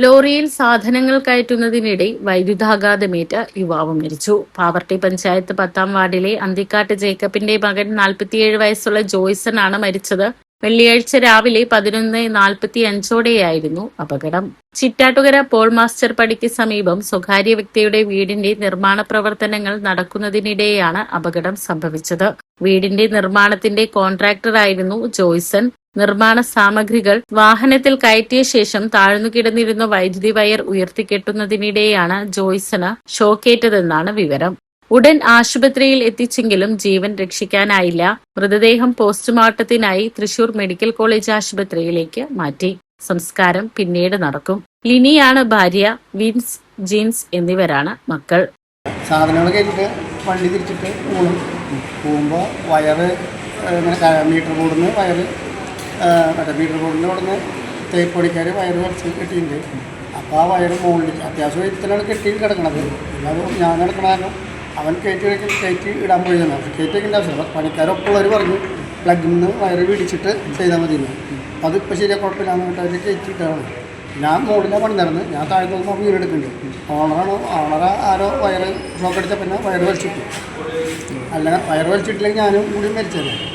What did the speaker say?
ലോറിയിൽ സാധനങ്ങൾ കയറ്റുന്നതിനിടെ വൈദ്യുതാഘാതമേറ്റ് യുവാവ് മരിച്ചു. പാവർട്ടി പഞ്ചായത്ത് 10-ാം വാർഡിലെ അന്തിക്കാട്ട് ജേക്കബിന്റെ മകൻ 47 വയസ്സുള്ള ജോയ്സൺ ആണ് മരിച്ചത്. വെള്ളിയാഴ്ച രാവിലെ 11:45ഓടെയായിരുന്നു അപകടം. ചിറ്റാറ്റുകര പോൾ മാസ്റ്റർ പടിക്ക് സമീപം സ്വകാര്യ വ്യക്തിയുടെ വീടിന്റെ നിർമ്മാണ പ്രവർത്തനങ്ങൾ നടക്കുന്നതിനിടെയാണ് അപകടം സംഭവിച്ചത്. വീടിന്റെ നിർമ്മാണത്തിന്റെ കോൺട്രാക്ടറായിരുന്നു ജോയ്സൺ. നിർമ്മാണ സാമഗ്രികൾ വാഹനത്തിൽ കയറ്റിയ ശേഷം താഴ്ന്നുകിടന്നിരുന്ന വൈദ്യുതി വയർ ഉയർത്തിക്കെട്ടുന്നതിനിടെയാണ് ജോയ്സന് ഷോക്കേറ്റതെന്നാണ് വിവരം. ഉടൻ ആശുപത്രിയിൽ എത്തിച്ചെങ്കിലും ജീവൻ രക്ഷിക്കാനായില്ല. മൃതദേഹം പോസ്റ്റ്മോർട്ടത്തിനായി തൃശൂർ മെഡിക്കൽ കോളേജ് ആശുപത്രിയിലേക്ക് മാറ്റി. സംസ്കാരം പിന്നീട് നടക്കും. ലിനിയാണ് ഭാര്യ. വിൻസ്, ജീൻസ് എന്നിവരാണ് മക്കൾ. സാധനങ്ങൾ കയറ്റിട്ട് വണ്ടി തിരിച്ചിട്ട് പോകുമ്പോൾ വയറ് മീറ്റർ ബോർഡിൽ വയറ് മീറ്റർ ബോർഡിൻ്റെ അവിടെ നിന്ന് തേപ്പ് പണിക്കാർ വയറ് വരച്ച് കെട്ടിയിട്ടുണ്ട്. അപ്പോൾ ആ വയറ് മുകളിൽ അത്യാവശ്യം ഇത്തനാണ് കെട്ടി കിടക്കണത്. അത് ഞാൻ കിടക്കണ കാരണം അവൻ കയറ്റി ഇടാൻ പോയതാണ്. കയറ്റി വയ്ക്കേണ്ട ആവശ്യമില്ല. പണിക്കാരൊപ്പമുള്ളവർ പറഞ്ഞു പ്ലഗിൽ നിന്ന് വയറ് പിടിച്ചിട്ട് ചെയ്താൽ മതി. അതിപ്പോൾ ശരിയാ കുഴപ്പമില്ലാന്ന് പറഞ്ഞിട്ട് അവർ കയറ്റി ഇട്ടതാണ്. ഞാൻ മുകളിലാണ് പണി നടന്ന് ഞാൻ താഴെ നോക്കുമ്പോൾ വീടെടുക്കുന്നുണ്ട്. ഓണർ ആരോ വയറ് ഷോക്ക് അടിച്ച പിന്നെ വയറ് വലിച്ചിട്ടു. അല്ല വയറ് വലിച്ചിട്ടില്ലെങ്കിൽ ഞാനും കൂടി മരിച്ചത്.